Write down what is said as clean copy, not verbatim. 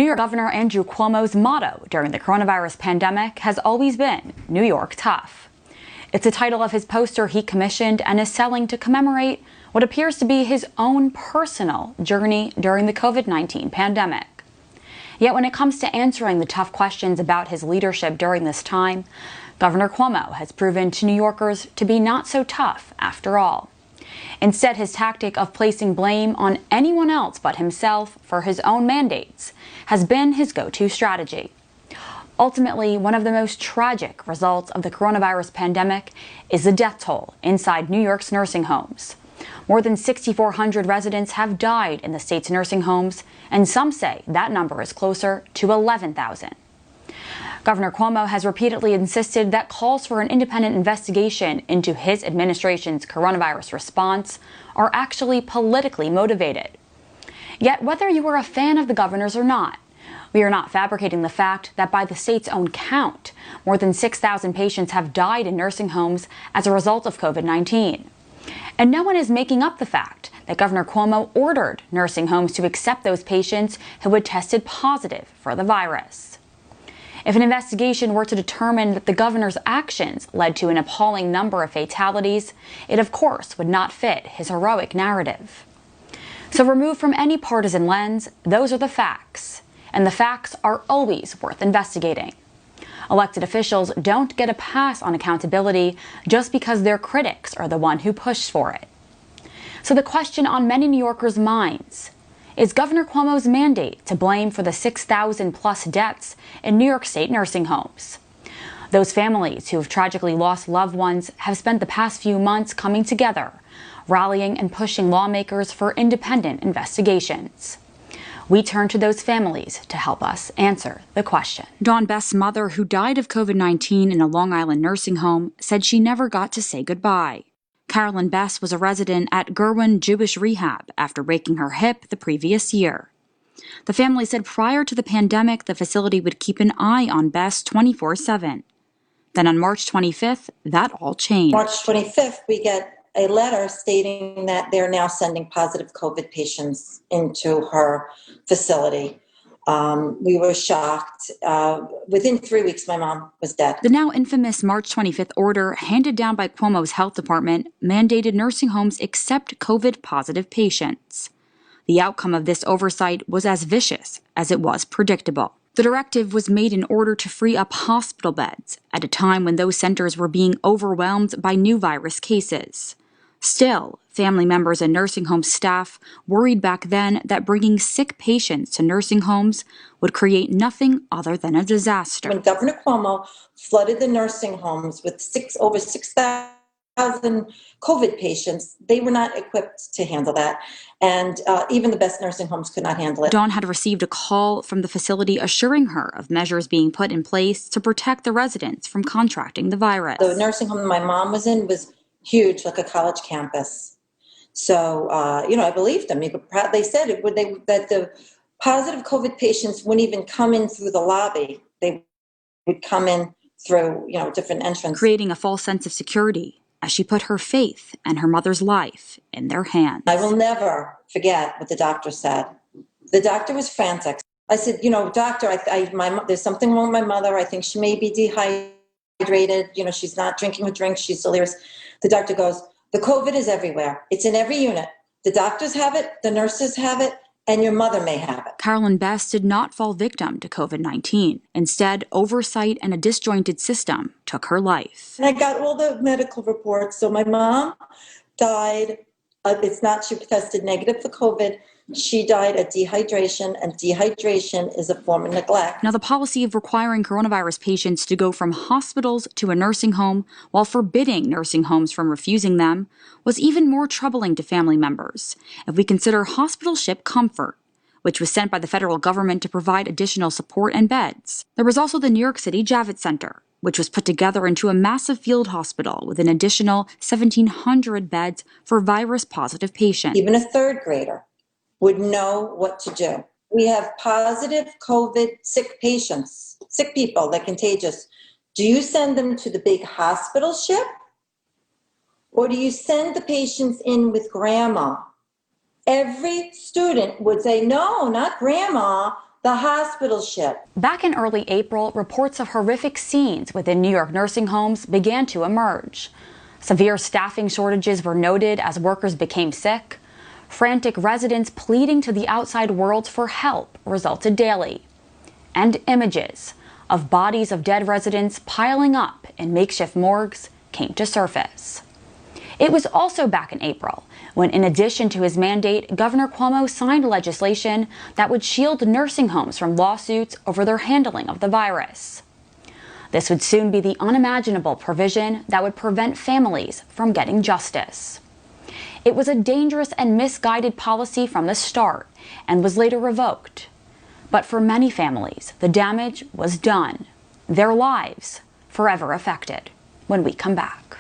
New York Governor Andrew Cuomo's motto during the coronavirus pandemic has always been New York Tough. It's a title of his poster he commissioned and is selling to commemorate what appears to be his own personal journey during the COVID-19 pandemic. Yet when it comes to answering the tough questions about his leadership during this time, Governor Cuomo has proven to New Yorkers to be not so tough after all. Instead, his tactic of placing blame on anyone else but himself for his own mandates has been his go-to strategy. Ultimately, one of the most tragic results of the coronavirus pandemic is the death toll inside New York's nursing homes. More than 6,400 residents have died in the state's nursing homes, and some say that number is closer to 11,000. Governor Cuomo has repeatedly insisted that calls for an independent investigation into his administration's coronavirus response are actually politically motivated. Yet, whether you are a fan of the governor's or not, we are not fabricating the fact that by the state's own count, more than 6,000 patients have died in nursing homes as a result of COVID-19. And no one is making up the fact that Governor Cuomo ordered nursing homes to accept those patients who had tested positive for the virus. If an investigation were to determine that the governor's actions led to an appalling number of fatalities, it of course would not fit his heroic narrative. So removed from any partisan lens, those are the facts, and the facts are always worth investigating. Elected officials don't get a pass on accountability just because their critics are the one who pushed for it. So the question on many New Yorkers' minds: is Governor Cuomo's mandate to blame for the 6,000 plus deaths in New York State nursing homes? Those families who have tragically lost loved ones have spent the past few months coming together, rallying and pushing lawmakers for independent investigations. We turn to those families to help us answer the question. Dawn Beth's mother, who died of COVID-19 in a Long Island nursing home, said she never got to say goodbye. Carolyn Bess was a resident at Gerwin Jewish Rehab after breaking her hip the previous year. The family said prior to the pandemic, the facility would keep an eye on Bess 24/7. Then on March 25th, that all changed. March 25th, we get a letter stating that they're now sending positive COVID patients into her facility. We were shocked. Within 3 weeks, my mom was dead. The now infamous March 25th order, handed down by Cuomo's health department, mandated nursing homes accept COVID-positive patients. The outcome of this oversight was as vicious as it was predictable. The directive was made in order to free up hospital beds at a time when those centers were being overwhelmed by new virus cases. Still, family members and nursing home staff worried back then that bringing sick patients to nursing homes would create nothing other than a disaster. When Governor Cuomo flooded the nursing homes with over 6,000 COVID patients, they were not equipped to handle that. And even the best nursing homes could not handle it. Dawn had received a call from the facility assuring her of measures being put in place to protect the residents from contracting the virus. The nursing home my mom was in was huge, like a college campus. So, I believed them. They said that the positive COVID patients wouldn't even come in through the lobby. They would come in through, different entrances. Creating a false sense of security as she put her faith and her mother's life in their hands. I will never forget what the doctor said. The doctor was frantic. I said, doctor, there's something wrong with my mother. I think she may be dehydrated. She's not drinking her drink. She's delirious. The doctor goes, the COVID is everywhere. It's in every unit. The doctors have it, the nurses have it, and your mother may have it. Carolyn Bess did not fall victim to COVID-19. Instead, oversight and a disjointed system took her life. And I got all the medical reports. So my mom died. She tested negative for COVID. She died of dehydration, and dehydration is a form of neglect. Now, the policy of requiring coronavirus patients to go from hospitals to a nursing home while forbidding nursing homes from refusing them was even more troubling to family members if we consider hospital ship Comfort, which was sent by the federal government to provide additional support and beds. There was also the New York City Javits Center, which was put together into a massive field hospital with an additional 1,700 beds for virus-positive patients. Even a third grader would know what to do. We have positive COVID sick patients, sick people that are contagious. Do you send them to the big hospital ship? Or do you send the patients in with grandma? Every student would say, no, not grandma. The hospital shit. Back in early April, reports of horrific scenes within New York nursing homes began to emerge. Severe staffing shortages were noted as workers became sick. Frantic residents pleading to the outside world for help resulted daily. And images of bodies of dead residents piling up in makeshift morgues came to surface. It was also back in April when, in addition to his mandate, Governor Cuomo signed legislation that would shield nursing homes from lawsuits over their handling of the virus. This would soon be the unimaginable provision that would prevent families from getting justice. It was a dangerous and misguided policy from the start and was later revoked. But for many families, the damage was done, their lives forever affected. When we come back.